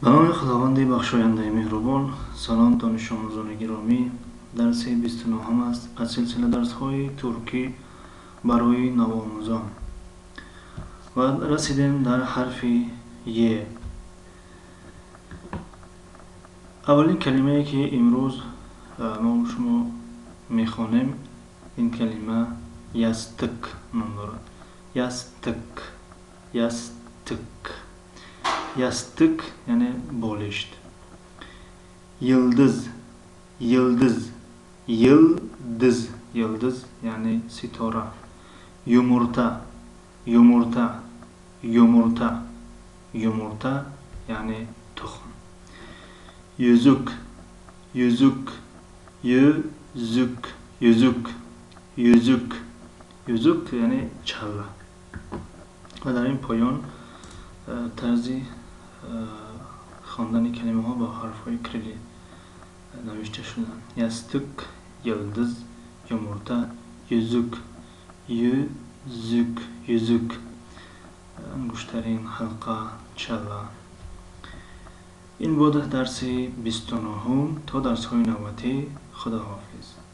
به نام خداوند بخشاینده مهربان. سلام دانش آموزان گرامی. درس 29 است از سلسله درس های ترکی برای نوآموزان و رسیدیم در حرف ی. اولین کلمه ای که امروز ما شما میخوانیم این کلمه یاستک نام دارد. یاستک یعنی بالشت. یلدز یعنی ستاره. یumurta یعنی تخم. yüzük یعنی چله. و در این پایان طرز خواندن کلمه ها با حرف های کلیدی نوشته شدن. یاستک، یلدز، یumurta، yüzük، انگشترین، حلقه، چله. این بود درس 29. تا درس های نوبتی. خدا حافظ.